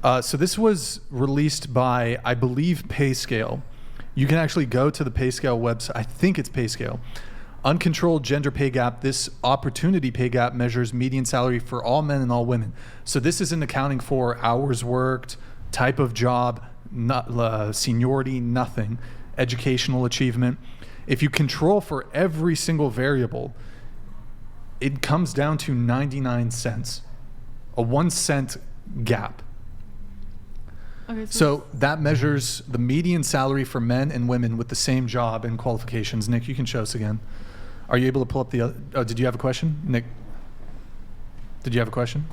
So this was released by, I believe, PayScale. You can actually go to the PayScale website. I think it's PayScale. Uncontrolled gender pay gap. This opportunity pay gap measures median salary for all men and all women. So this isn't accounting for hours worked, type of job, seniority, nothing, educational achievement. If you control for every single variable, it comes down to 99 cents, a 1 cent gap. Okay, So that measures the median salary for men and women with the same job and qualifications. Nick, you can show us again. Are you able to pull up the other? Oh, did you have a question? Nick, did you have a question?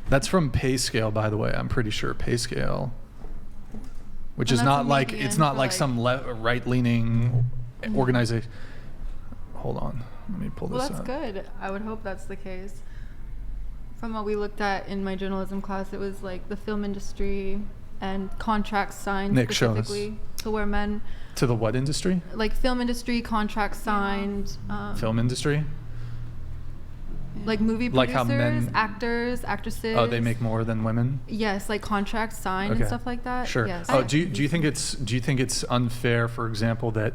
That's from PayScale, by the way. I'm pretty sure PayScale, which is not like, it's not like some right-leaning organization. Hold on, let me pull this up. Well, that's good. I would hope that's the case. From what we looked at in my journalism class, it was like the film industry and contracts signed Nick, specifically to where men. To the what industry? Like film industry, contracts signed. Film industry? Like movie Like producers, how men- actors, actresses. Oh, they make more than women? Yes, like contracts signed and stuff like that. Sure. Yes. Oh, do you think it's unfair, for example, that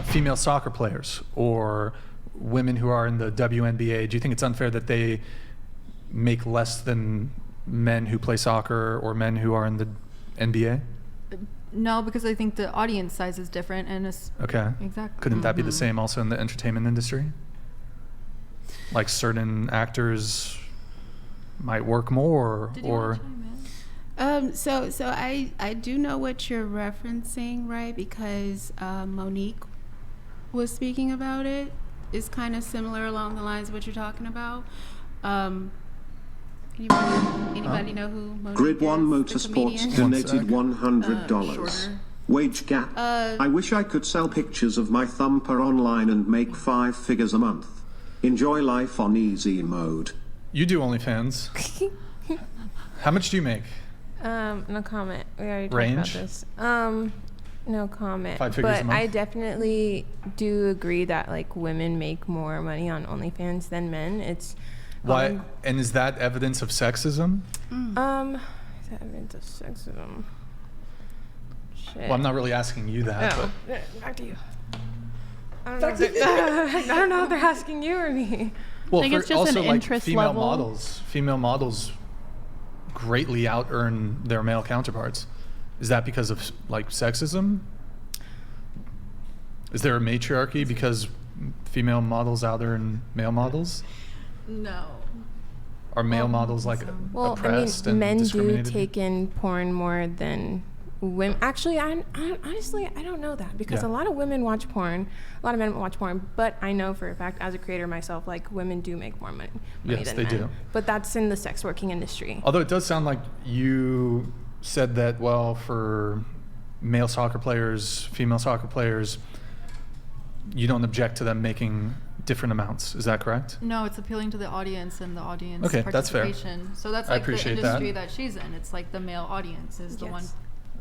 female soccer players or women who are in the WNBA, do you think it's unfair that they make less than men who play soccer or men who are in the NBA? No, because I think the audience size is different and it's Okay. exactly. Couldn't that be the same also in the entertainment industry? Like certain actors might work more Did you or want to chime in? So I do know what you're referencing, right? Because Monique was speaking about it. It's kind of similar along the lines of what you're talking about. Anybody know who Monique Grid is? One The Motorsports comedian? donated $100. Shorter. Wage gap. I wish I could sell pictures of my thumper online and make 5 figures a month. Enjoy life on easy mode. you do OnlyFans. How much do you make? No comment. We already talked Range? about this. No comment. 5 figures a but month? I definitely do agree that like women make more money on OnlyFans than men. It's Why? And is that evidence of sexism? is that evidence of sexism? Shit. Well, I'm not really asking you that. Oh, back to you. I don't know if they're asking you or me. Well, I think it's just also an like interest female level. female models greatly out earn their male counterparts. Is that because of like sexism? Is there a matriarchy because female models out earn male models? No. Are male models like Well, oppressed I mean, and men do discriminated? take in porn more than women. Actually, I honestly I don't know that because Yeah. a lot of women watch porn, a lot of men watch porn. But I know for a fact, as a creator myself, like women do make more money Yes, than they men. do. But that's in the sex working industry. Although it does sound like you said that, well, for male soccer players, female soccer players, you don't object to them making different amounts. Is that correct? No, it's appealing to the audience and the audience Okay, that's fair. participation. So that's I like the appreciate industry that she's in. It's like the male audience is the one. Yes.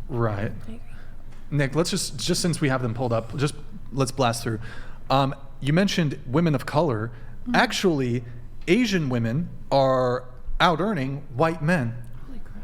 Right. I agree. Nick, let's just since we have them pulled up, let's blast through. You mentioned women of color. Mm-hmm. Actually, Asian women are out earning white men. Holy crap.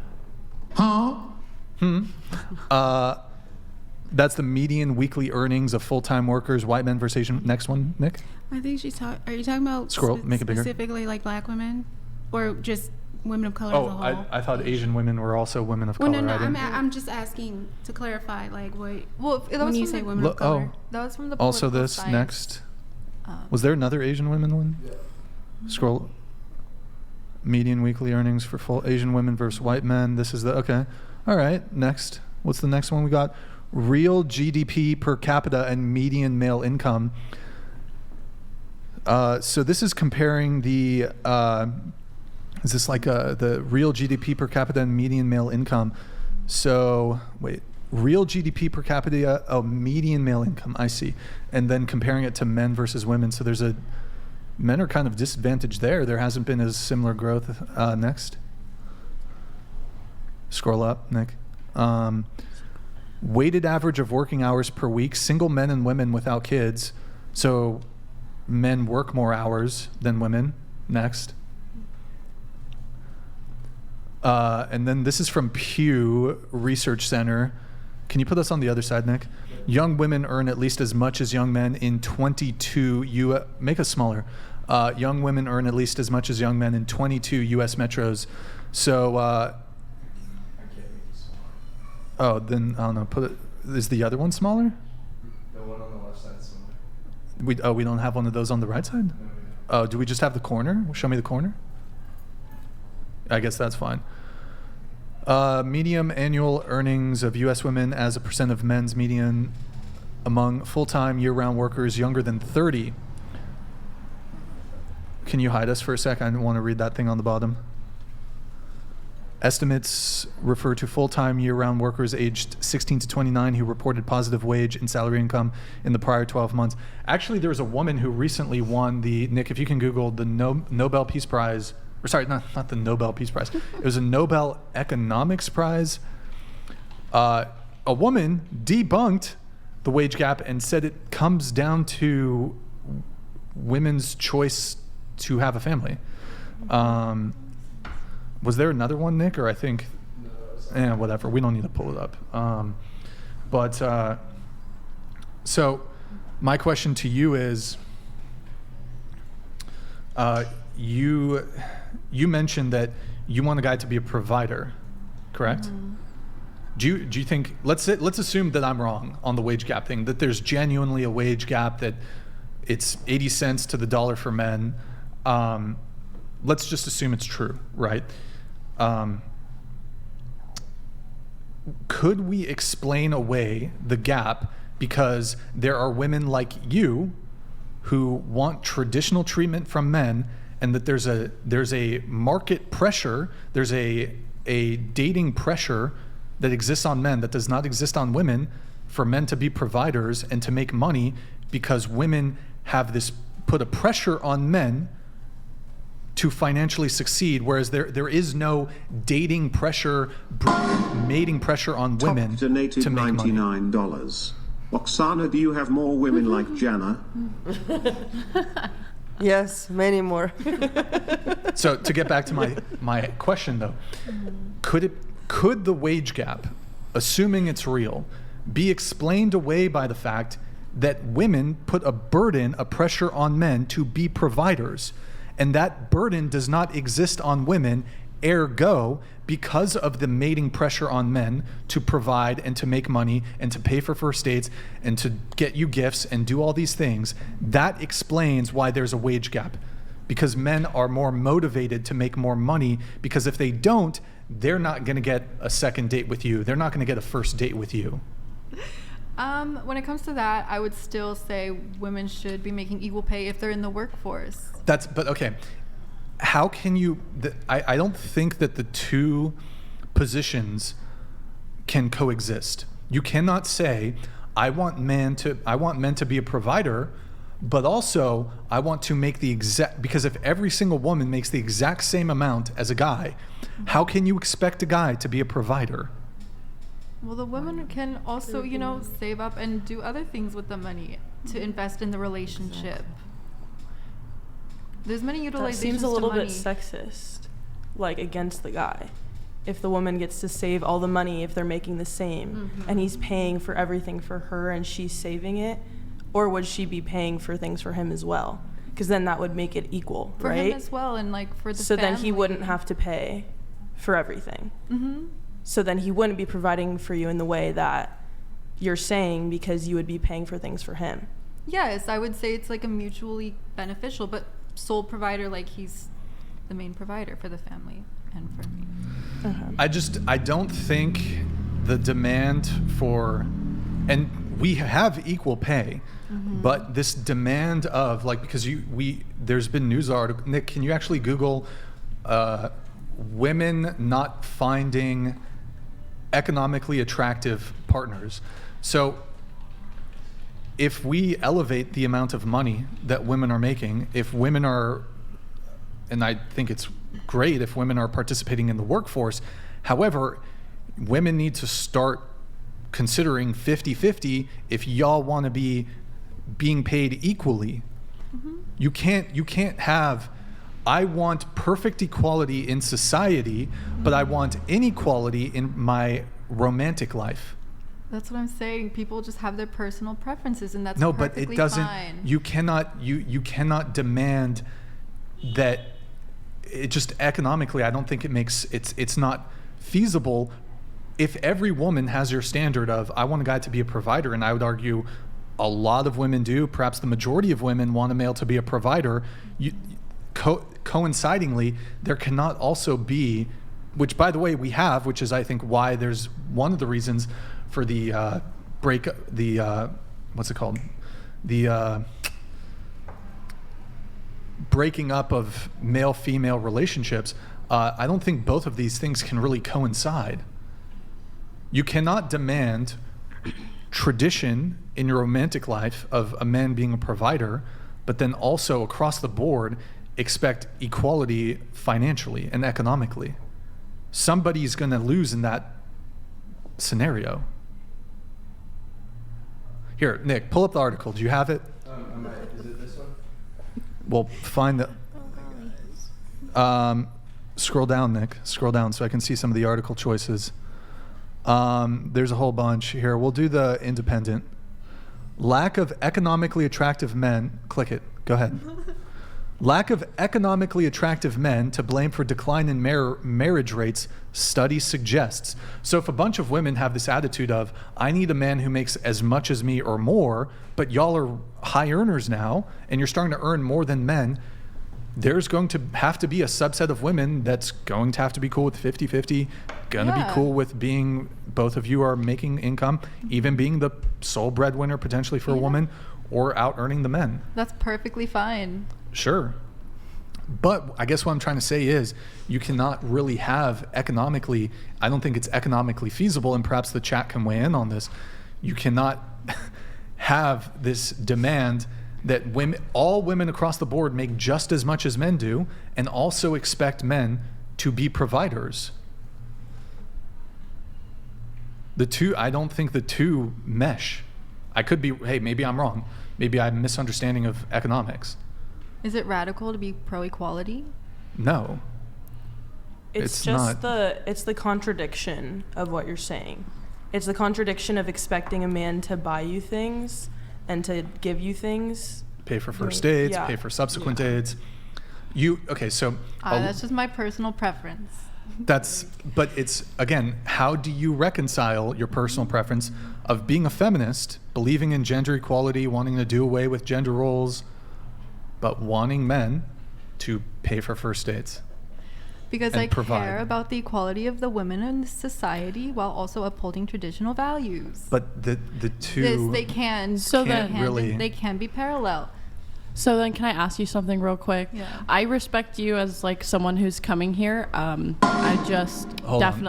That's the median weekly earnings of full-time workers, white men versus Asian. Next one, Nick. I think are you talking about Scroll, make it bigger. specifically like black women, or just women of color as a Oh, whole? I thought Asian women were also women of Well, color. no, I didn't- I'm just asking to clarify, like what Well, that when was you from say the- women of color. That was from the Also political this science. next. Was there another Asian women one? Scroll. Median weekly earnings for full Asian women versus white men. This is the, okay. All right, next. What's the next one we got? Real GDP per capita and median male income. So this is comparing the, is this like the real GDP per capita and median male income? So, wait. Real GDP per capita, median male income, I see. And then comparing it to men versus women. So there's men are kind of disadvantaged there. There hasn't been as similar growth. Next. Scroll up, Nick. Weighted average of working hours per week, single men and women without kids. So men work more hours than women. Next. And then this is from Pew Research Center. Can you put us on the other side, Nick? Young women earn at least as much as young men in 22 make us smaller. Young women earn at least as much as young men in 22 U.S. metros. So, then I don't know. Is the other one smaller? The one on the left side is smaller. We don't have one of those on the right side? No, we don't. Oh, do we just have the corner? Show me the corner. I guess that's fine. Median annual earnings of U.S. women as a percent of men's median among full-time year-round workers younger than 30. Can you hide us for a sec? I want to read that thing on the bottom. Estimates refer to full-time year-round workers aged 16 to 29 who reported positive wage and salary income in the prior 12 months. Actually, there was a woman who recently won Nick, if you can Google the Nobel Peace Prize, or sorry, not the Nobel Peace Prize. It was a Nobel Economics Prize. A woman debunked the wage gap and said it comes down to women's choice to have a family. Was there another one, Nick? Or I think, whatever. We don't need to pull it up. So my question to you is, you mentioned that you want a guy to be a provider, correct? Mm-hmm. Do you think, let's assume that I'm wrong on the wage gap thing, that there's genuinely a wage gap, that it's 80 cents to the dollar for men. Let's just assume it's true, right? Could we explain away the gap because there are women like you who want traditional treatment from men, and that there's a market pressure, there's a dating pressure that exists on men that does not exist on women, for men to be providers and to make money, because women have this put a pressure on men to financially succeed, whereas there is no dating pressure, mating pressure on women Top donated to make money. $99. Oksana, do you have more women like Jana? Yes, many more. So to get back to my question though, could the wage gap, assuming it's real, be explained away by the fact that women put a pressure on men to be providers, and that burden does not exist on women, ergo, because of the mating pressure on men to provide and to make money and to pay for first dates and to get you gifts and do all these things, that explains why there's a wage gap. Because men are more motivated to make more money, because if they don't, they're not gonna get a second date with you. They're not gonna get a first date with you. When it comes to that, I would still say women should be making equal pay if they're in the workforce. But okay. How can you, I don't think that the two positions can coexist. You cannot say, I want men to be a provider, but also I want to make because if every single woman makes the exact same amount as a guy, how can you expect a guy to be a provider? Well, the woman can also, save up and do other things with the money to invest in the relationship. There's many utilizations That seems a little to money. bit sexist, like against the guy. If the woman gets to save all the money if they're making the same, and he's paying for everything for her and she's saving it, or would she be paying for things for him as well? Because then that would make it equal, for right? him as well, and for the so family. then he wouldn't have to pay for everything. Mm-hmm. So then he wouldn't be providing for you in the way that you're saying, because you would be paying for things for him. Yes, I would say it's a mutually beneficial, but sole provider, he's the main provider for the family and for me. Uh-huh. I don't think the demand for, and we have equal pay, but this demand of because there's been news article. Nick, can you actually Google women not finding economically attractive partners? So if we elevate the amount of money that women are making, if women are, and I think it's great if women are participating in the workforce, however, women need to start considering 50-50 if y'all want to be being paid equally. You can't have I want perfect equality in society, but I want inequality in my romantic life. That's what I'm saying. People just have their personal preferences, and that's No, but perfectly it doesn't. fine. You cannot demand that. It just economically, I don't think it's not feasible. If every woman has your standard of, I want a guy to be a provider, and I would argue a lot of women do, perhaps the majority of women want a male to be a provider, coincidingly, there cannot also be, which by the way we have, which is I think why there's one of the reasons for the what's it called? The breaking up of male-female relationships. I don't think both of these things can really coincide. You cannot demand tradition in your romantic life of a man being a provider, but then also across the board expect equality financially and economically. Somebody's going to lose in that scenario. Here, Nick, pull up the article. Do you have it? Is it this one? Well, find the... scroll down, Nick. Scroll down so I can see some of the article choices. There's a whole bunch here. We'll do the Independent. Lack of economically attractive men. Click it. Go ahead. Lack of economically attractive men to blame for decline in marriage rates, study suggests. So if a bunch of women have this attitude of, I need a man who makes as much as me or more, but y'all are high earners now, and you're starting to earn more than men, there's going to have to be a subset of women that's going to have to be cool with 50-50, gonna be cool with being, both of you are making income, even being the sole breadwinner potentially for a woman, or out earning the men. That's perfectly fine. Sure. But I guess what I'm trying to say is you cannot really have economically, I don't think it's economically feasible, and perhaps the chat can weigh in on this. You cannot have this demand that all women across the board make just as much as men do, and also expect men to be providers. I don't think the two mesh. I could be, hey, maybe I'm wrong. Maybe I'm misunderstanding of economics. Is it radical to be pro-equality? No. It's just it's the contradiction of what you're saying. It's the contradiction of expecting a man to buy you things and to give you things. Pay for first dates, pay for subsequent dates. That's just my personal preference. But it's, again, how do you reconcile your personal preference of being a feminist, believing in gender equality, wanting to do away with gender roles, but wanting men to pay for first dates? Because I care about the equality of the women in society while also upholding traditional values. But the two they can be parallel. So then can I ask you something real quick? Yeah. I respect you as like someone who's coming here. I just definitely